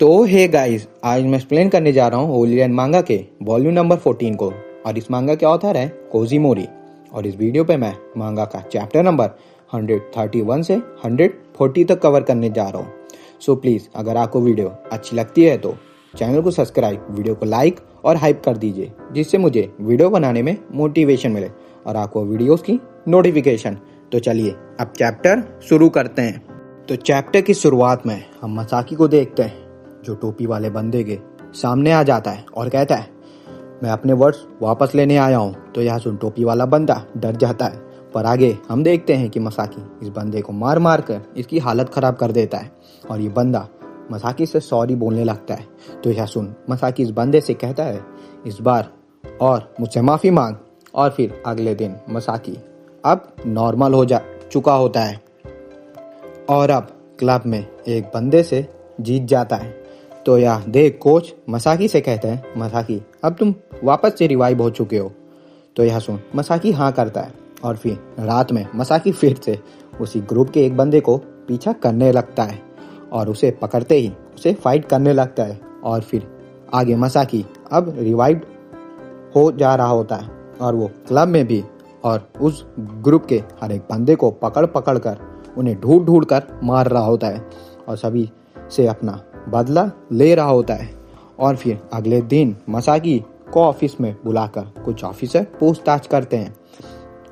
तो hey guys, आज मैं एक्सप्लेन करने जा रहा हूँ होली एंड मांगा के वॉल्यूम नंबर 14 को। और इस मांगा के ऑथर है कोजी मोरी। और इस वीडियो पे मैं मांगा का चैप्टर नंबर 131 से 140 तक कवर करने जा रहा हूँ। सो प्लीज, अगर आपको वीडियो अच्छी लगती है तो चैनल को सब्सक्राइब, वीडियो को लाइक और हाइप कर दीजिए, जिससे मुझे वीडियो बनाने में मोटिवेशन मिले और आपको वीडियोस की नोटिफिकेशन। तो चलिए अब चैप्टर शुरू करते हैं। तो चैप्टर की शुरुआत में हम मसाकी को देखते हैं, जो टोपी वाले बंदे के सामने आ जाता है और कहता है, मैं अपने वर्ड्स वापस लेने आया हूँ। तो यह सुन टोपी वाला बंदा डर जाता है। पर आगे हम देखते हैं कि मसाकी इस बंदे को मार मार कर इसकी हालत खराब कर देता है और ये बंदा मसाकी से सॉरी बोलने लगता है। तो यह सुन मसाकी इस बंदे से कहता है, इस बार और मुझसे माफ़ी मांग। और फिर अगले दिन मसाकी अब नॉर्मल हो जा चुका होता है और अब क्लब में एक बंदे से जीत जाता है। तो यह देख कोच मसाकी से कहते हैं, मसाकी अब तुम वापस से रिवाइव हो चुके हो। तो यह सुन मसाकी हाँ करता है और फिर रात में मसाकी फिर से उसी ग्रुप के एक बंदे को पीछा करने लगता है और उसे पकड़ते ही उसे फाइट करने लगता है। और फिर आगे मसाकी अब रिवाइव हो जा रहा होता है और वो क्लब में भी और उस ग्रुप के हर एक बंदे को पकड़ पकड़ कर उन्हें ढूंढ ढूंढ कर मार रहा होता है और सभी से अपना बदला ले रहा होता है। और फिर अगले दिन मसाकी को ऑफिस में बुलाकर कुछ ऑफिसर पूछताछ करते हैं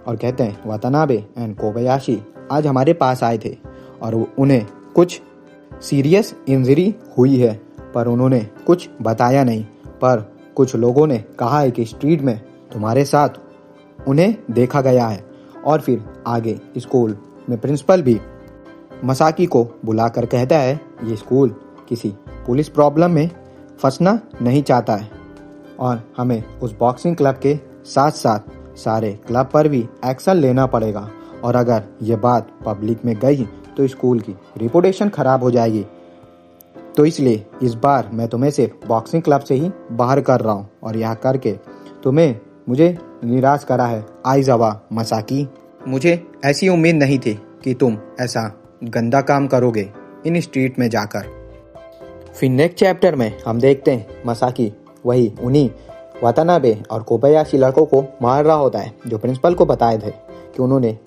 और कहते हैं, वातानाबे एंड कोबायाशी आज हमारे पास आए थे और उन्हें कुछ सीरियस इंजरी हुई है, पर उन्होंने कुछ बताया नहीं। पर कुछ लोगों ने कहा है कि स्ट्रीट में तुम्हारे साथ उन्हें देखा गया है। और फिर आगे स्कूल में प्रिंसिपल भी मसाकी को बुलाकर कहता है, ये स्कूल किसी पुलिस प्रॉब्लम में फंसना नहीं चाहता है और हमें उस बॉक्सिंग क्लब के साथ साथ सारे क्लब पर भी एक्शन लेना पड़ेगा। और अगर ये बात पब्लिक में गई तो स्कूल की रिपुटेशन खराब हो जाएगी। तो इसलिए इस बार मैं तुम्हें सिर्फ बॉक्सिंग क्लब से ही बाहर कर रहा हूँ और यह करके तुम्हें मुझे निराश करा है। आइजावा मसाकी, मुझे ऐसी उम्मीद नहीं थी कि तुम ऐसा गंदा काम करोगे इन स्ट्रीट में जाकर। फिर नेक्स्ट चैप्टर में हम देखते हैं मसाकी वही उन्हीं वातानाबे और कोबायाशी लड़कों को मार रहा होता है, जो प्रिंसिपल को बताए थे कि उन्होंने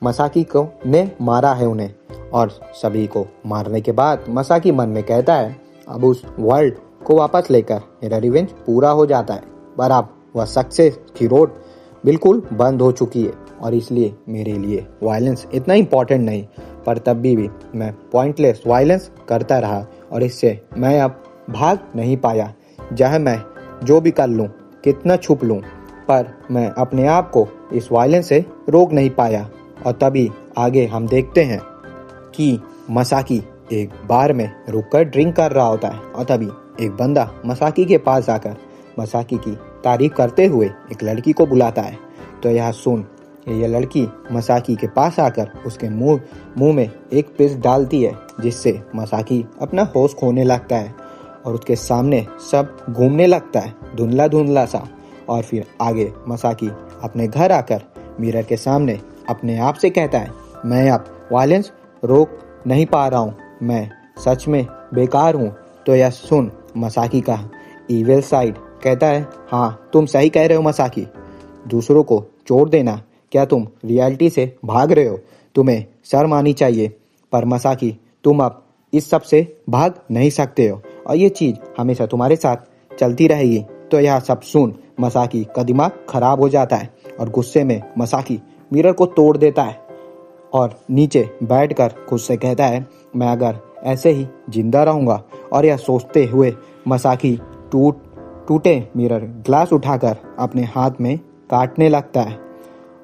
मसाकी को ने मारा है उन्हें। और सभी को मारने के बाद मसाकी मन में कहता है, अब उस वर्ल्ड को वापस लेकर मेरा रिवेंज पूरा हो जाता है। पर अब वह सक्सेस की रोड बिल्कुल बंद हो चुकी है और इसलिए मेरे लिए वायलेंस इतना इम्पोर्टेंट नहीं। पर तब भी मैं पॉइंटलेस वायलेंस करता रहा और इससे मैं अब भाग नहीं पाया। चाहे मैं जो भी कर लूँ, कितना छुप लूँ, पर मैं अपने आप को इस वायलेंस से रोक नहीं पाया। और तभी आगे हम देखते हैं कि मसाकी एक बार में रुककर ड्रिंक कर रहा होता है और तभी एक बंदा मसाकी के पास आकर मसाकी की तारीफ करते हुए एक लड़की को बुलाता है। तो यह सुन यह लड़की मसाकी के पास आकर उसके मुंह में एक पिस डालती है, जिससे मसाकी अपना होश खोने लगता है और उसके सामने सब घूमने लगता है धुंधला धुंधला सा। और फिर आगे मसाकी अपने घर आकर मिरर के सामने अपने आप से कहता है, मैं अब वायलेंस रोक नहीं पा रहा हूँ, मैं सच में बेकार हूँ। तो यह सुन मसाकी का ईविल साइड कहता है, हाँ तुम सही कह रहे हो मसाकी, दूसरों को छोड़ देना, क्या तुम रियलिटी से भाग रहे हो? तुम्हें शर्म आनी चाहिए। पर मसाकी, तुम अब इस सब से भाग नहीं सकते हो और ये चीज़ हमेशा तुम्हारे साथ चलती रहेगी। तो यह सब सुन मसाकी का दिमाग खराब हो जाता है और गुस्से में मसाकी मिरर को तोड़ देता है और नीचे बैठकर खुद से कहता है, मैं अगर ऐसे ही जिंदा रहूँगा। और यह सोचते हुए मसाकी टूटे मिरर ग्लास उठाकर अपने हाथ में काटने लगता है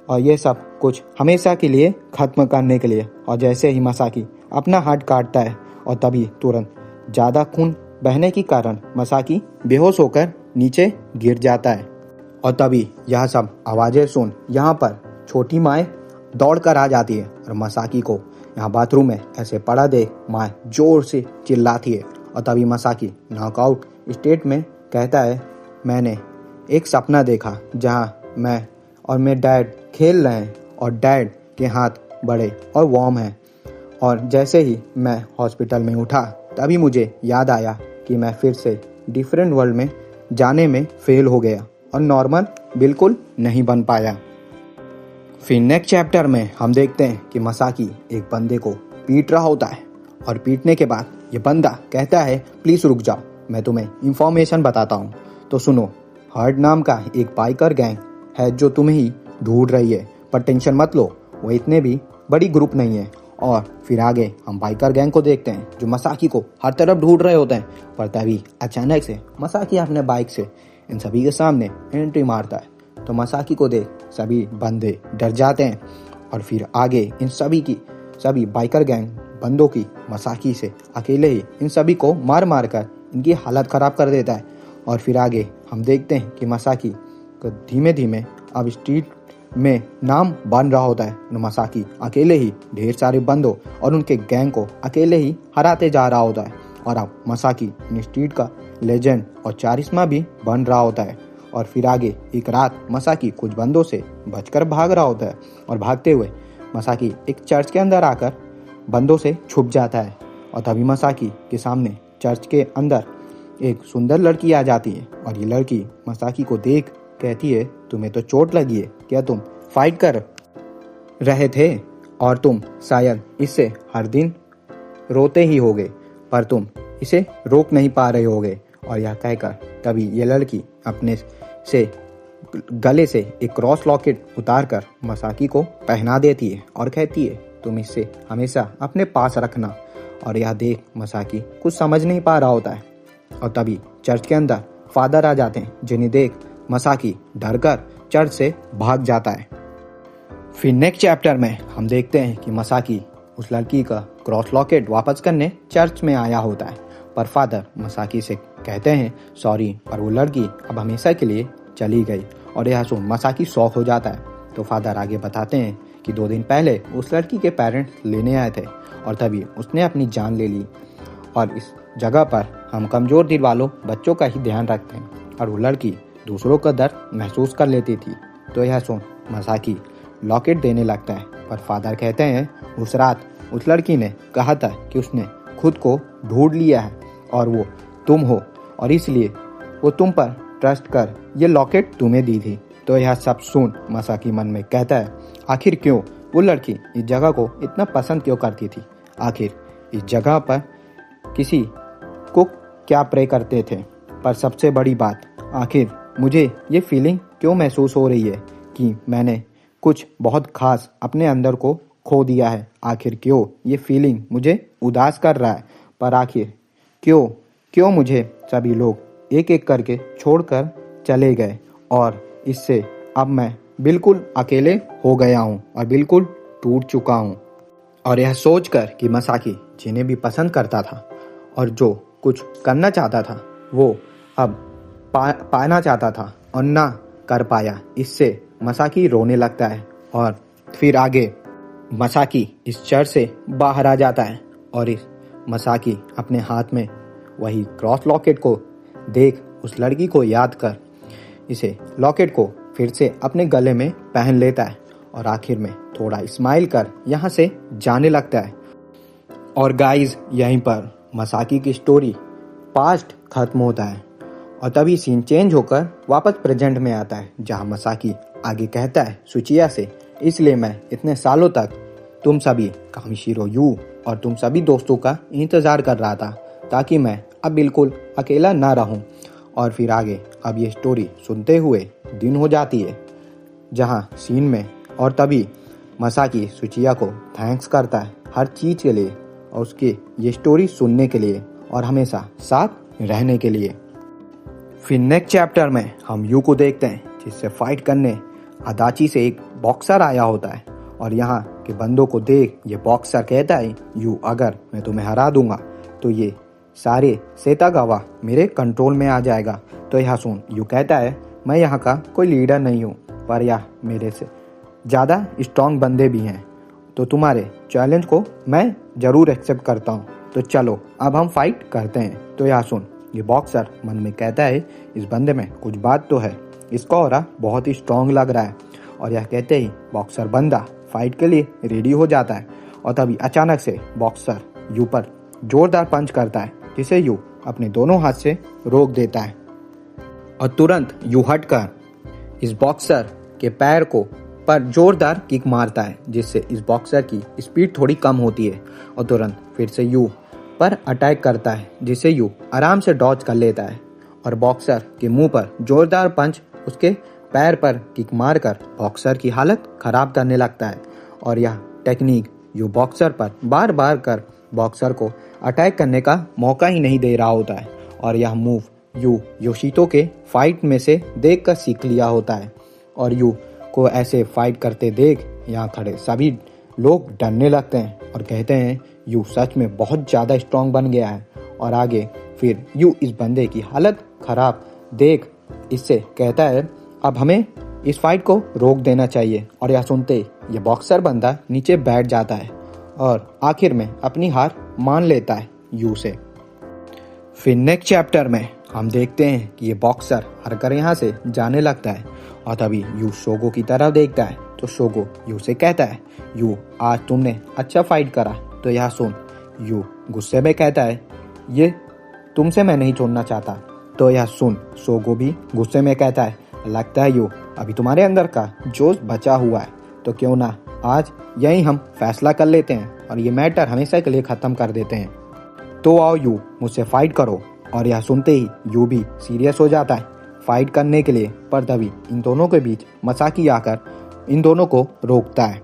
और ये सब कुछ हमेशा के लिए खत्म करने के लिए। और जैसे ही मसाकी अपना हाथ काटता है और तभी तुरंत ज़्यादा खून बहने के कारण मसाकी बेहोश होकर नीचे गिर जाता है। और तभी यह सब आवाज़ें सुन यहाँ पर छोटी माँ दौड़ कर आ जाती है और मसाकी को यहाँ बाथरूम में ऐसे पड़ा देख माँ जोर से चिल्लाती है। और तभी मसाकी नॉकआउट स्टेट में कहता है, मैंने एक सपना देखा जहाँ मैं और मेरे डैड खेल रहे हैं और डैड के हाथ बड़े और वार्म हैं। और जैसे ही मैं हॉस्पिटल में उठा तभी मुझे याद आया कि मैं फिर से डिफरेंट वर्ल्ड में जाने में फेल हो गया और नॉर्मल बिल्कुल नहीं बन पाया। फिर नेक्स्ट चैप्टर में हम देखते हैं कि मसाकी एक बंदे को पीट रहा होता है और पीटने के बाद ये बंदा कहता है प्लीज रुक जाओ, मैं तुम्हें इंफॉर्मेशन बताता हूँ। तो सुनो, हर्ट नाम का एक बाइकर गैंग है जो तुम्हें ही ढूंढ रही है, पर टेंशन मत लो, वो इतने भी बड़ी ग्रुप नहीं है। और फिर आगे हम बाइकर गैंग को देखते हैं जो मसाकी को हर तरफ ढूंढ रहे होते हैं, पर तभी अचानक से मसाकी अपने बाइक से इन सभी के सामने एंट्री मारता है। तो मसाकी को देख सभी बंदे डर जाते हैं और फिर आगे इन सभी बाइकर गैंग बंदों की मसाकी से अकेले ही इन सभी को मार मार कर इनकी हालत खराब कर देता है। और फिर आगे हम देखते हैं कि मसाकी को धीमे धीमे अब स्ट्रीट में नाम बन रहा होता है। मसाकी अकेले ही ढेर सारे बंदों और उनके गैंग को अकेले ही हराते जा रहा होता है और अब मसाकी इन स्ट्रीट का लेजेंड और चारिस्मा भी बन रहा होता है। और फिर आगे एक रात मसाकी कुछ बंदों से बचकर भाग रहा होता है और भागते हुए मसाकी एक चर्च के अंदर आकर बंदों से छुप जाता है। और तभी मसाकी के सामने चर्च के अंदर एक सुंदर लड़की आ जाती है और ये लड़की मसाकी को देख कहती है तुम्हें तो चोट लगी है, क्या तुम फाइट कर रहे थे और तुम शायद इससे हर दिन रोते ही होगे, पर तुम इसे रोक नहीं पा रहे होगे। और यह कहकर तभी ये लड़की अपने से गले से एक क्रॉस लॉकेट उतारकर मसाकी को पहना देती है और कहती है तुम इससे हमेशा अपने पास रखना। और यह देख मसाकी कुछ समझ नहीं पा रहा होता है और तभी चर्च के अंदर फादर आ जाते हैं, जिन्हें देख मसाकी डरकर चर्च से भाग जाता है। फिर नेक्स्ट चैप्टर में हम देखते हैं कि मसाकी उस लड़की का क्रॉस लॉकेट वापस करने चर्च में आया होता है, पर फादर मसाकी से कहते हैं सॉरी, और वो लड़की अब हमेशा के लिए चली गई। और यह सुन मसाकी शॉक हो जाता है। तो फादर आगे बताते हैं कि 2 दिन पहले उस लड़की के पेरेंट्स लेने आए थे और तभी उसने अपनी जान ले ली। और इस जगह पर हम कमजोर दिल वालों बच्चों का ही ध्यान रखते हैं और वो लड़की दूसरों का दर्द महसूस कर लेती थी। तो यह सुन मसाकी लॉकेट देने लगता है, पर फादर कहते हैं उस रात उस लड़की ने कहा था कि उसने खुद को ढूंढ लिया है और वो तुम हो और इसलिए वो तुम पर ट्रस्ट कर ये लॉकेट तुम्हें दी थी। तो यह सब सुन मसाकी मन में कहता है आखिर क्यों वो लड़की इस जगह को इतना पसंद क्यों करती थी, आखिर इस जगह पर किसी को क्या प्रे करते थे। पर सबसे बड़ी बात, आखिर मुझे ये फीलिंग क्यों महसूस हो रही है कि मैंने कुछ बहुत खास अपने अंदर को खो दिया है। आखिर क्यों ये फीलिंग मुझे उदास कर रहा है, पर आखिर क्यों मुझे सभी लोग एक एक करके छोड़कर चले गए और इससे अब मैं बिल्कुल अकेले हो गया हूँ और बिल्कुल टूट चुका हूँ। और यह सोचकर कि मसाकी जिन्हें भी पसंद करता था और जो कुछ करना चाहता था वो अब पाना चाहता था और ना कर पाया, इससे मसाकी रोने लगता है। और फिर आगे मसाकी इस चर्च से बाहर आ जाता है और इस मसाकी अपने हाथ में वही क्रॉस लॉकेट को देख उस लड़की को याद कर इसे लॉकेट को फिर से अपने गले में पहन लेता है और आखिर में थोड़ा स्माइल कर यहाँ से जाने लगता है। और गाइज यहीं पर मसाकी की स्टोरी पास्ट खत्म होता है और तभी सीन चेंज होकर वापस प्रेजेंट में आता है, जहाँ मसाकी आगे कहता है सुचिया से इसलिए मैं इतने सालों तक तुम सभी कामिशिरो यू और तुम सभी दोस्तों का इंतजार कर रहा था ताकि मैं अब बिल्कुल अकेला ना रहूं। और फिर आगे अब ये स्टोरी सुनते हुए दिन हो जाती है जहाँ सीन में, और तभी मसाकी सुचिया को थैंक्स करता है हर चीज के लिए और उसके ये स्टोरी सुनने के लिए और हमेशा साथ रहने के लिए। फिर नेक्स्ट चैप्टर में हम यू को देखते हैं जिससे फाइट करने अदाची से एक बॉक्सर आया होता है और यहाँ के बंदों को देख ये बॉक्सर कहता है यू अगर मैं तुम्हें हरा दूंगा तो ये सारे सेतागावा मेरे कंट्रोल में आ जाएगा। तो यह सुन यू कहता है मैं यहाँ का कोई लीडर नहीं हूँ, पर यह मेरे से ज़्यादा स्ट्रॉन्ग बंदे भी हैं, तो तुम्हारे चैलेंज को मैं ज़रूर एक्सेप्ट करता हूँ, तो चलो अब हम फाइट करते हैं। तो यह सुन ये बॉक्सर मन में कहता है इस बंदे में कुछ बात तो है, इसका ऑरा बहुत ही स्ट्रॉन्ग लग रहा है। और यह कहते ही बॉक्सर बंदा फाइट के लिए रेडी हो जाता है और तभी अचानक से बॉक्सर यू पर जोरदार पंच करता है जिसे यू अपने दोनों हाथ से रोक देता है और तुरंत यू हटकर इस बॉक्सर के पैर को पर जोरदार किक मारता है, जिससे इस बॉक्सर की स्पीड थोड़ी कम होती है और तुरंत फिर से यू पर अटैक करता है, जिससे यू आराम से डॉज कर लेता है और बॉक्सर के मुंह पर जोरदार पंच उसके पैर पर किक मारकर बॉक्सर की हालत खराब करने लगता है। और यह टेक्निक यू बॉक्सर पर बार बार कर बॉक्सर को अटैक करने का मौका ही नहीं दे रहा होता है और यह मूव यू योशितो के फाइट में से देख कर सीख लिया होता है। और यू को ऐसे फाइट करते देख यहाँ खड़े सभी लोग डरने लगते हैं और कहते हैं यू सच में बहुत ज़्यादा स्ट्रांग बन गया है। और आगे फिर यू इस बंदे की हालत खराब देख इससे कहता है अब हमें इस फाइट को रोक देना चाहिए। और यह सुनते ही ये बॉक्सर बंदा नीचे बैठ जाता है और आखिर में अपनी हार मान लेता है यू से। फिर नेक्स्ट चैप्टर में हम देखते हैं कि ये बॉक्सर हार कर यहाँ से जाने लगता है और तभी यू शोगो की तरफ देखता है तो शोगो यू से कहता है यू आज तुमने अच्छा फाइट करा। तो यह सुन यू गुस्से में कहता है ये तुमसे मैं नहीं छोड़ना चाहता। तो यह सुन शोगो भी गुस्से में कहता है लगता है यू अभी तुम्हारे अंदर का जोश बचा हुआ है, तो क्यों ना आज यही हम फैसला कर लेते हैं और ये मैटर हमेशा के लिए ख़त्म कर देते हैं। तो आओ यू मुझसे फाइट करो। और यह सुनते ही यू भी सीरियस हो जाता है फाइट करने के लिए, पर तभी इन दोनों के बीच मसाकी आकर इन दोनों को रोकता है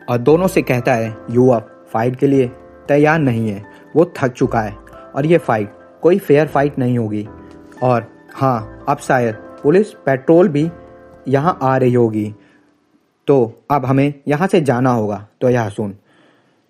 और दोनों से कहता है यू अब फाइट के लिए तैयार नहीं है, वो थक चुका है और ये फाइट कोई फेयर फाइट नहीं होगी। और हाँ अब शायद पुलिस पेट्रोल भी यहाँ आ रही होगी, तो अब हमें यहाँ से जाना होगा। तो यह सुन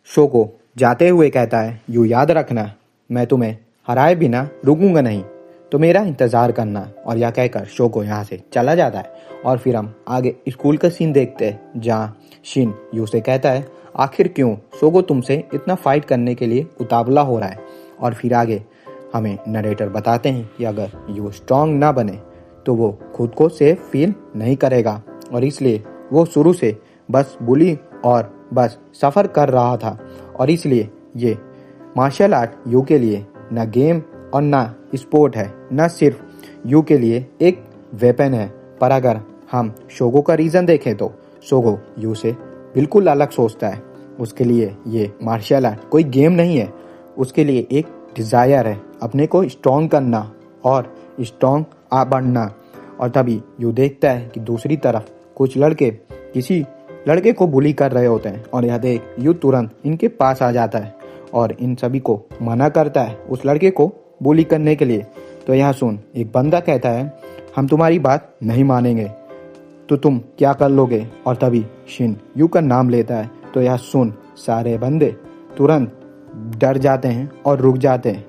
शोगो जाते हुए कहता है यू याद रखना मैं तुम्हें हराए बिना रुकूंगा नहीं, तो मेरा इंतज़ार करना। और यह कहकर शोगो यहाँ से चला जाता है और फिर हम आगे स्कूल का सीन देखते हैं जहाँ शिन यू से कहता है आखिर क्यों शोगो तुमसे इतना फाइट करने के लिए उतावला हो रहा है। और फिर आगे हमें नरेटर बताते हैं कि अगर यू स्ट्रांग ना बने तो वो खुद को सेफ फील नहीं करेगा और इसलिए वो शुरू से बस बुली और बस सफ़र कर रहा था। और इसलिए ये मार्शल आर्ट यू के लिए न गेम और ना स्पोर्ट है, न सिर्फ यू के लिए एक वेपन है। पर अगर हम शोगो का रीज़न देखें तो शोगो यू से बिल्कुल अलग सोचता है। उसके लिए ये मार्शल आर्ट कोई गेम नहीं है, उसके लिए एक डिज़ायर है अपने को स्ट्रॉन्ग करना और स्ट्रॉन्ग बनना। और तभी यू देखता है कि दूसरी तरफ कुछ लड़के किसी लड़के को बुली कर रहे होते हैं और यह देख यू तुरंत इनके पास आ जाता है और इन सभी को मना करता है उस लड़के को बुली करने के लिए। तो यह सुन एक बंदा कहता है हम तुम्हारी बात नहीं मानेंगे, तो तुम क्या कर लोगे। और तभी शिन यू का नाम लेता है। तो यह सुन सारे बंदे तुरंत डर जाते हैं और रुक जाते हैं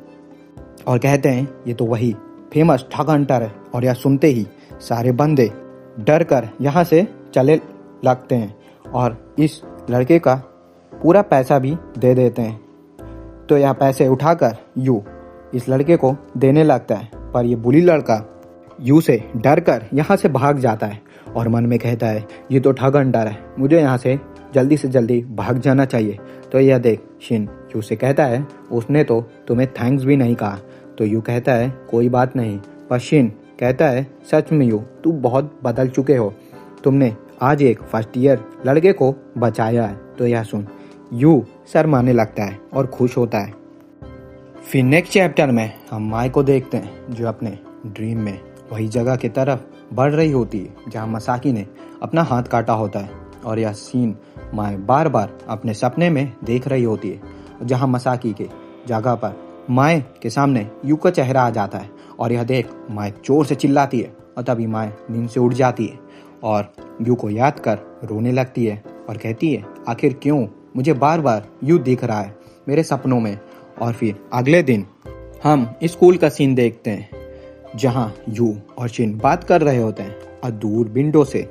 और कहते हैं ये तो वही फेमस ठग हंटर है। और यह सुनते ही सारे बंदे डर कर यहाँ से चले लगते हैं और इस लड़के का पूरा पैसा भी दे देते हैं। तो यह पैसे उठाकर यू इस लड़के को देने लगता है, पर यह बुली लड़का यू से डर कर यहाँ से भाग जाता है और मन में कहता है ये तो ठग हंटर है, मुझे यहाँ से जल्दी भाग जाना चाहिए। तो यह देख शिन यू से कहता है उसने तो तुम्हें थैंक्स भी नहीं कहा। तो यू कहता है कोई बात नहीं, पर शिन कहता है सच में यू तू बहुत बदल चुके हो, तुमने आज एक फर्स्ट ईयर लड़के को बचाया है। तो यह सुन यू शर्माने लगता है और खुश होता है। फिर नेक्स्ट चैप्टर में हम माई को देखते हैं जो अपने ड्रीम में वही जगह की तरफ बढ़ रही होती है जहाँ मसाकी ने अपना हाथ काटा होता है। और यह सीन माई बार बार अपने सपने में देख रही होती है जहाँ मसाकी के जगह पर माई के सामने यू का चेहरा आ जाता है और यह देख माई जोर से चिल्लाती है और तभी माई नींद से उठ जाती है और यू को याद कर रोने लगती है और कहती है आखिर क्यों मुझे बार बार यू दिख रहा है मेरे सपनों में। और फिर अगले दिन हम स्कूल का सीन देखते हैं जहाँ यू और शिन बात कर रहे होते हैं और दूर विंडो से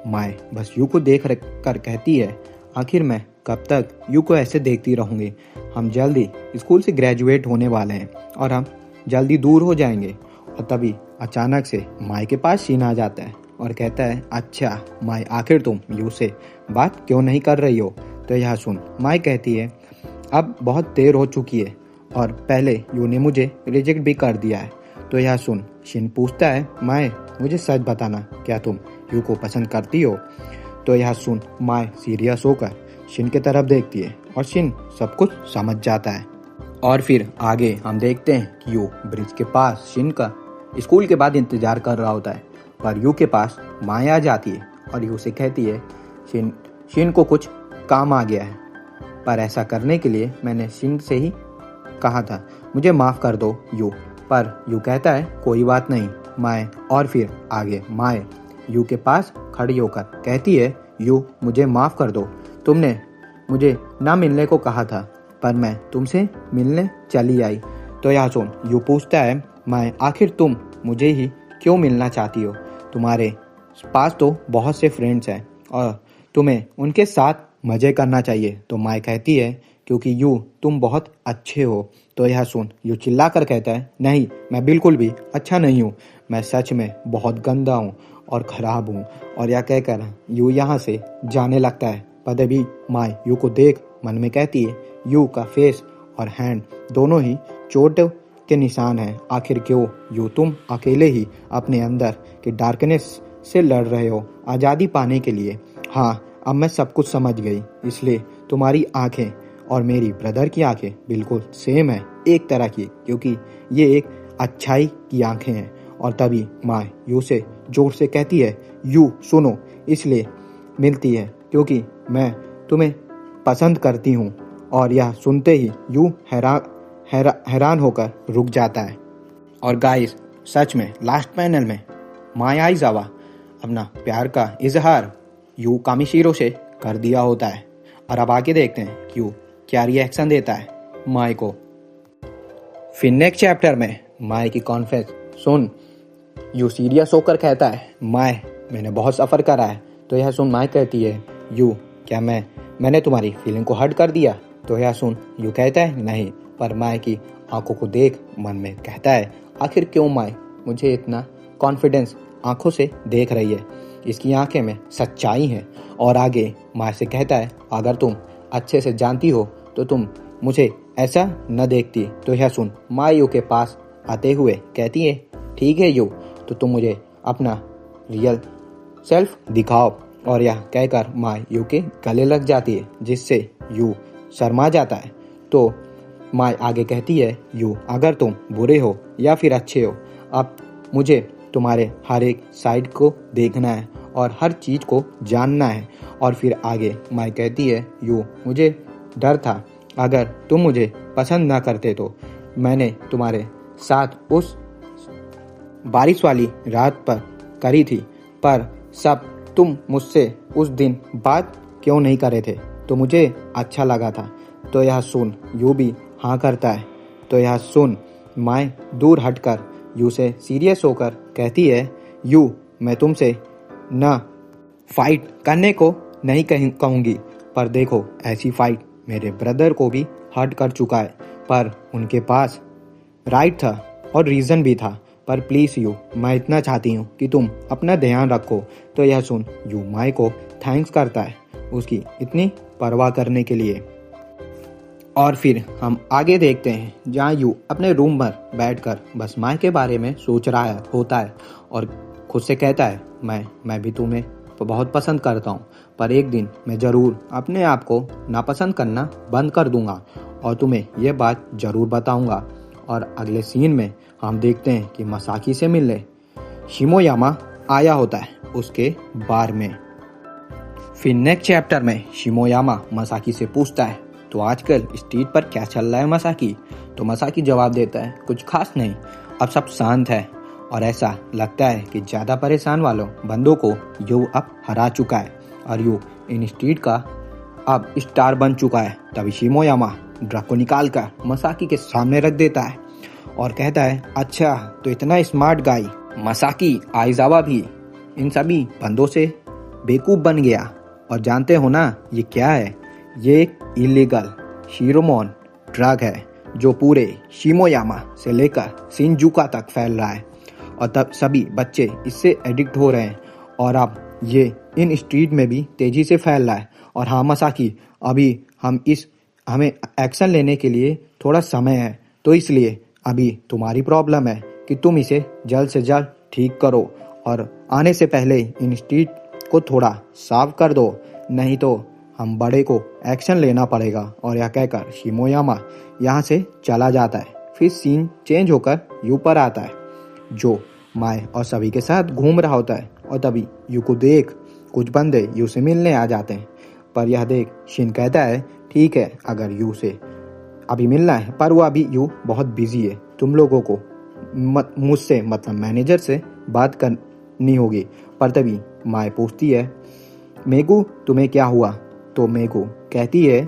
माई बस यू को देख कर कहती है आखिर मैं कब तक यू को ऐसे देखती रहूँगी, हम जल्दी स्कूल से ग्रेजुएट होने वाले हैं और हम जल्दी दूर हो जाएंगे। और तभी अचानक से माई के पास शिन आ जाता है और कहता है अच्छा माई आखिर तुम यू से बात क्यों नहीं कर रही हो। तो यह सुन माई कहती है अब बहुत देर हो चुकी है और पहले यू ने मुझे रिजेक्ट भी कर दिया है। तो यह सुन शिन पूछता है, माए मुझे सच बताना, क्या तुम यू को पसंद करती हो? तो यह सुन माए सीरियस होकर शिन की तरफ देखती है और शिन सब कुछ समझ जाता है। और फिर आगे हम देखते हैं कि यू ब्रिज के पास शिन का स्कूल के बाद इंतजार कर रहा होता है, पर यू के पास माए आ जाती है और यू से कहती है, शिन को कुछ काम आ गया है, पर ऐसा करने के लिए मैंने शिन से ही कहा था, मुझे माफ़ कर दो यू। पर यू कहता है कोई बात नहीं माए। और फिर आगे माए यू के पास खड़ी होकर कहती है, यू मुझे माफ़ कर दो, तुमने मुझे ना मिलने को कहा था पर मैं तुमसे मिलने चली आई। तो यह सुन यू पूछता है, माए आखिर तुम मुझे ही क्यों मिलना चाहती हो? तुम्हारे पास तो बहुत से फ्रेंड्स हैं और तुम्हें उनके साथ मज़े करना चाहिए। तो माए कहती है, क्योंकि यू तुम बहुत अच्छे हो। तो यह सुन यू चिल्ला कर कहता है, नहीं मैं बिल्कुल भी अच्छा नहीं हूँ, मैं सच में बहुत गंदा हूँ और ख़राब हूँ। और यह कहकर यू यहाँ से जाने लगता है। पर अभी माए यू को देख मन में कहती है, यू का फेस और हैंड दोनों ही चोट के निशान हैं। आखिर क्यों यू तुम अकेले ही अपने अंदर के डार्कनेस से लड़ रहे हो आज़ादी पाने के लिए? हाँ अब मैं सब कुछ समझ गई, इसलिए तुम्हारी आंखें और मेरी ब्रदर की आंखें बिल्कुल सेम है, एक तरह की, क्योंकि ये एक अच्छाई की आंखें हैं। और तभी माँ यू से जोर से कहती है, यू सुनो, इसलिए मिलती है क्योंकि मैं तुम्हें पसंद करती हूँ। और यह सुनते ही यू हैरान होकर रुक जाता है। और गाइस सच में लास्ट पैनल में माया आइजावा अपना प्यार का इजहार यू कामिशीरो से कर दिया होता है। और अब आगे देखते हैं कि यू क्या रिएक्शन देता है माए को। फिर नेक्स्ट चैप्टर में माए की कॉन्फ्रेंस सुन यू सीरियस होकर कहता है, माए मैंने बहुत सफ़र करा है। तो यह सुन माए कहती है, यू क्या मैंने तुम्हारी फीलिंग को हर्ट कर दिया? तो यह सुन यू कहता है नहीं। पर माए की आंखों को देख मन में कहता है, आखिर क्यों माए मुझे इतना कॉन्फिडेंस आंखों से देख रही है, इसकी आंखें में सच्चाई है। और आगे माए से कहता है, अगर तुम अच्छे से जानती हो तो तुम मुझे ऐसा न देखती। तो यह सुन माए यू के पास आते हुए कहती है, ठीक है यू, तो तुम मुझे अपना रियल सेल्फ दिखाओ। और यह कहकर माए यू के गले लग जाती है, जिससे यू शर्मा जाता है। तो माए आगे कहती है, यू अगर तुम बुरे हो या फिर अच्छे हो, अब मुझे तुम्हारे हर एक साइड को देखना है और हर चीज़ को जानना है। और फिर आगे माए कहती है, यू मुझे डर था अगर तुम मुझे पसंद ना करते तो मैंने तुम्हारे साथ उस बारिश वाली रात पर करी थी, पर सब तुम मुझसे उस दिन बात क्यों नहीं करे थे, तो मुझे अच्छा लगा था। तो यह सुन यू भी हाँ करता है। तो यह सुन माए दूर हटकर यू से सीरियस होकर कहती है, यू मैं तुमसे ना फाइट करने को नहीं कहूँगी, पर देखो ऐसी फाइट मेरे ब्रदर को भी हर्ट कर चुका है, पर उनके पास राइट था और रीज़न भी था। पर प्लीज़ यू मैं इतना चाहती हूँ कि तुम अपना ध्यान रखो। तो यह सुन यू माए को थैंक्स करता है उसकी इतनी परवाह करने के लिए। और फिर हम आगे देखते हैं जहाँ यू अपने रूम पर बैठकर बस माए के बारे में सोच रहा होता है और खुद से कहता है, मैं भी तुम्हें बहुत पसंद करता हूँ, पर एक दिन मैं ज़रूर अपने आप को नापसंद करना बंद कर दूंगा और तुम्हें यह बात ज़रूर बताऊंगा। और अगले सीन में हम देखते हैं कि मसाकी से मिलने शिमोयामा आया होता है उसके बार में। फिर नेक्स्ट चैप्टर में शिमोयामा मसाकी से पूछता है, तो आजकल स्ट्रीट पर क्या चल रहा है मसाकी? तो मसाकी जवाब देता है, कुछ खास नहीं, अब सब शांत है और ऐसा लगता है कि ज़्यादा परेशान वालों बंदों को यू अब हरा चुका है और यू इन स्ट्रीट का अब स्टार बन चुका है। तभी शिमोयामा ड्रग को निकाल कर मसाकी के सामने रख देता है और कहता है, अच्छा तो इतना स्मार्ट गाई मसाकी आइजावा भी इन सभी बंदों से बेवकूफ़ बन गया। और जानते हो ना ये क्या है? ये एक इलीगल शिरोमोन ड्रग है जो पूरे शिमोयामा से लेकर शिनजुका तक फैल रहा है और तब सभी बच्चे इससे एडिक्ट हो रहे हैं और अब ये इन स्ट्रीट में भी तेज़ी से फैल रहा है। और हाँ मसाकी, अभी हमें एक्शन लेने के लिए थोड़ा समय है, तो इसलिए अभी तुम्हारी प्रॉब्लम है कि तुम इसे जल्द से जल्द ठीक करो और आने से पहले इन स्ट्रीट को थोड़ा साफ कर दो, नहीं तो हम बड़े को एक्शन लेना पड़ेगा। और यह कहकर शिमोयामा यहाँ से चला जाता है। फिर सीन चेंज होकर यू पर आता है, जो माए और सभी के साथ घूम रहा होता है। और तभी यू को देख कुछ बंदे यू से मिलने आ जाते हैं, पर यह देख शिन कहता है ठीक है अगर यू से अभी मिलना है, पर वो अभी यू बहुत बिजी है, तुम लोगों को मुझसे मतलब मैनेजर से बात करनी होगी। पर तभी माए पूछती है मेगू तुम्हें क्या हुआ? तो मेगू कहती है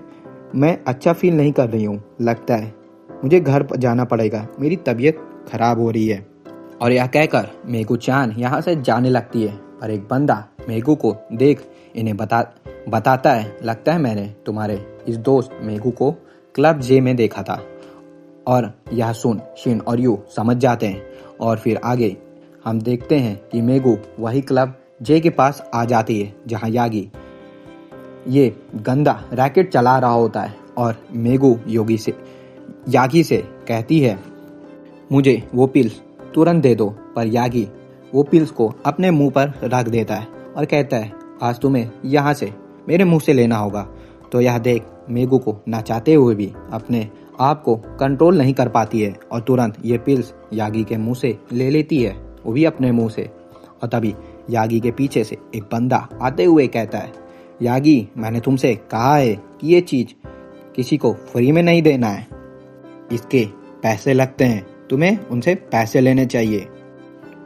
मैं अच्छा फील नहीं कर रही हूँ, लगता है मुझे घर जाना पड़ेगा, मेरी तबीयत खराब हो रही है। और यह कहकर मेगू चान यहाँ से जाने लगती है, पर एक बंदा मेगू को देख इन्हें बताता है लगता है मैंने तुम्हारे इस दोस्त मेगू को क्लब जे में देखा था। और यह सुन शिन और यू समझ जाते हैं और फिर आगे हम देखते हैं कि मेगू वही क्लब जे के पास आ जाती है जहां यागी ये गंदा रैकेट चला रहा होता है। और मेगू यागी से कहती है मुझे वो पिल्स तुरंत दे दो, पर यागी वो पिल्स को अपने मुंह पर रख देता है और कहता है आज तुम्हें यहाँ से मेरे मुंह से लेना होगा। तो यह देख मेगू को ना चाहते हुए भी अपने आप को कंट्रोल नहीं कर पाती है और तुरंत ये पिल्स यागी के मुंह से ले लेती है, वो भी अपने मुंह से। और तभी यागी के पीछे से एक बंदा आते हुए कहता है यागी मैंने तुमसे कहा है कि ये चीज किसी को फ्री में नहीं देना है, इसके पैसे लगते हैं, तुम्हें उनसे पैसे लेने चाहिए।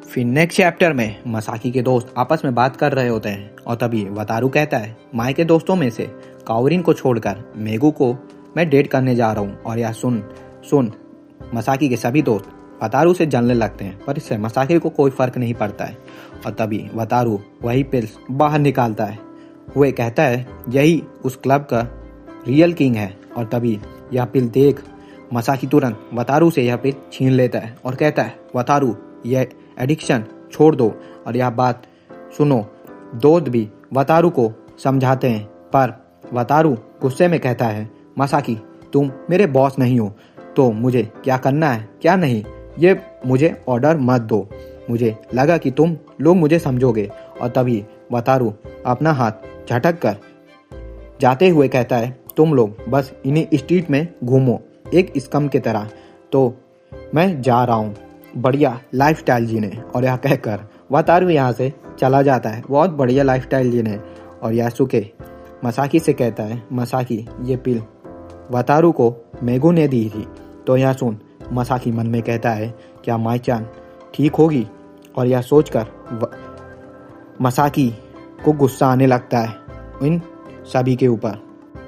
फिर नेक्स्ट चैप्टर में मसाकी के दोस्त आपस में बात कर रहे होते हैं और तभी वतारू कहता है माई के दोस्तों में से काओरिन को छोड़कर मेगू को मैं डेट करने जा रहा हूँ। और यह सुन मसाकी के सभी दोस्त वतारू से जलने लगते हैं, पर इससे मसाकी को कोई फर्क नहीं पड़ता है। और तभी वतारू वही पिल्स बाहर निकालता है, वो कहता है यही उस क्लब का रियल किंग है। और तभी यह पिल देख मसाकी तुरंत वतारू से यह पिल छीन लेता है और कहता है वतारू यह एडिक्शन छोड़ दो। और यह बात सुनो दोस्त भी वतारू को समझाते हैं, पर वतारू गुस्से में कहता है मसाकी तुम मेरे बॉस नहीं हो, तो मुझे क्या करना है क्या नहीं ये मुझे ऑर्डर मत दो, मुझे लगा कि तुम लोग मुझे समझोगे। और तभी वतारू अपना हाथ झटक कर जाते हुए कहता है तुम लोग बस इन्हीं स्ट्रीट में घूमो एक स्कम की तरह, तो मैं जा रहा हूँ बढ़िया लाइफस्टाइल जीने। और यह कहकर वतारू यहाँ से चला जाता है बहुत बढ़िया लाइफस्टाइल जीने। और यासुके मसाकी से कहता है मसाकी ये पिल वतारू को मेगू ने दी थी। तो यह सुन मसाकी मन में कहता है क्या माई-चान ठीक होगी? और यह सोचकर मसाकी को गुस्सा आने लगता है इन सभी के ऊपर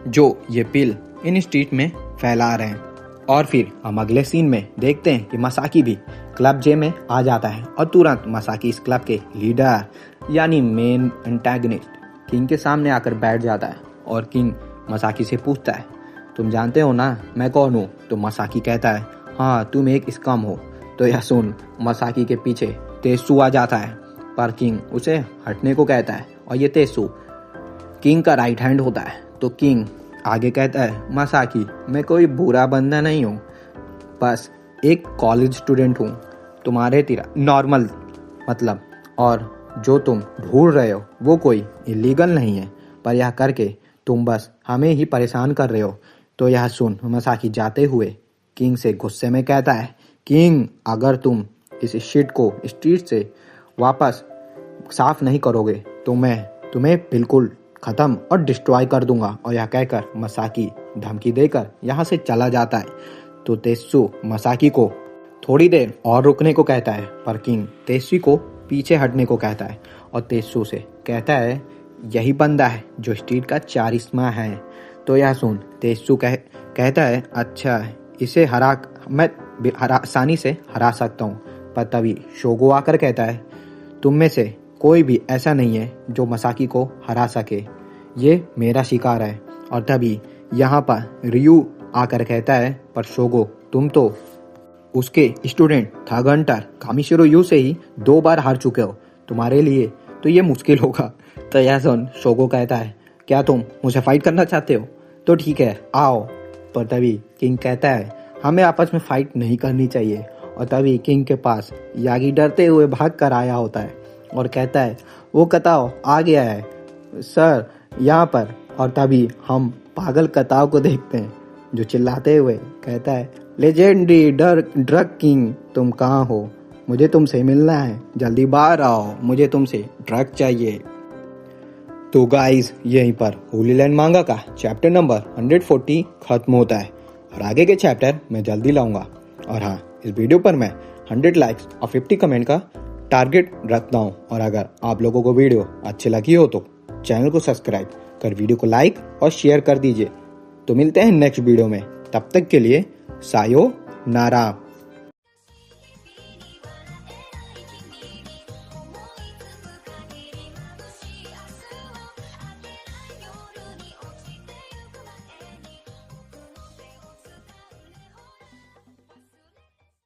जो ये पिल इन स्ट्रीट में फैला रहे हैं। और फिर हम अगले सीन में देखते हैं कि मसाकी भी क्लब जे में आ जाता है और तुरंत मसाकी इस क्लब के लीडर यानी मेन एंटागनिस्ट किंग के सामने आकर बैठ जाता है। और किंग मसाकी से पूछता है तुम जानते हो ना मैं कौन हूँ? तो मसाकी कहता है हाँ तुम एक स्कम हो। तो यह सुन मसाकी के पीछे तेसु आ जाता है, पर किंग उसे हटने को कहता है और ये तेसु किंग का राइट हैंड होता है। तो किंग आगे कहता है मसाकी मैं कोई बुरा बंदा नहीं हूँ, बस एक कॉलेज स्टूडेंट हूँ तुम्हारे तरह नॉर्मल मतलब, और जो तुम ढूंढ रहे हो वो कोई इलीगल नहीं है, पर यह करके तुम बस हमें ही परेशान कर रहे हो। तो यह सुन मसाकी जाते हुए किंग से गुस्से में कहता है किंग अगर तुम इस शिट को स्ट्रीट से वापस साफ नहीं करोगे तो मैं तुम्हें बिल्कुल खत्म और डिस्ट्रॉय कर दूंगा। और यह कहकर मसाकी धमकी देकर यहाँ से चला जाता है। तो तेसु मसाकी को थोड़ी देर और रुकने को कहता है, पर किंग तेसु को पीछे हटने को कहता है और तेसु से कहता है यही बंदा है जो स्ट्रीट का चारिस्मा है। तो यह सुन तेसु कहता है अच्छा इसे मैं आसानी से हरा सकता हूँ। पर तभी शोगो आकर कहता है तुम में से कोई भी ऐसा नहीं है जो मसाकी को हरा सके, ये मेरा शिकार है। और तभी यहाँ पर रियू आकर कहता है पर शोगो तुम तो उसके student third Hunter Kamishiro you से ही 2 बार हार चुके हो, तुम्हारे लिए तो ये मुश्किल होगा। तो यह सुन शोगो कहता है क्या तुम मुझे फाइट करना चाहते हो? तो ठीक है आओ। पर तभी किंग कहता है हमें आपस में फाइट नहीं करनी चाहिए। और तभी किंग के पास यागी डरते हुए भाग कर आया होता है और कहता है, वो कताव आ गया है सर यहाँ पर। और तभी हम पागल कताव को देखते हैं जो चिल्लाते हुए कहता है, लेजेंडरी ड्रग किंग तुम कहाँ हो? मुझे तुमसे मिलना है, जल्दी बाहर आओ, मुझे तुमसे ड्रग चाहिए। तो गाइस यहीं पर होली लैंड मांगा का चैप्टर नंबर 140 खत्म होता है और आगे के चैप्टर मैं जल्दी लाऊंगा। और हाँ, इस वीडियो पर मैं 100 लाइक्स और 50 कमेंट का टारगेट रखता हूँ। और अगर आप लोगों को वीडियो अच्छी लगी हो तो चैनल को सब्सक्राइब कर वीडियो को लाइक और शेयर कर दीजिए। तो मिलते हैं नेक्स्ट वीडियो में, तब तक के लिए सायोनारा।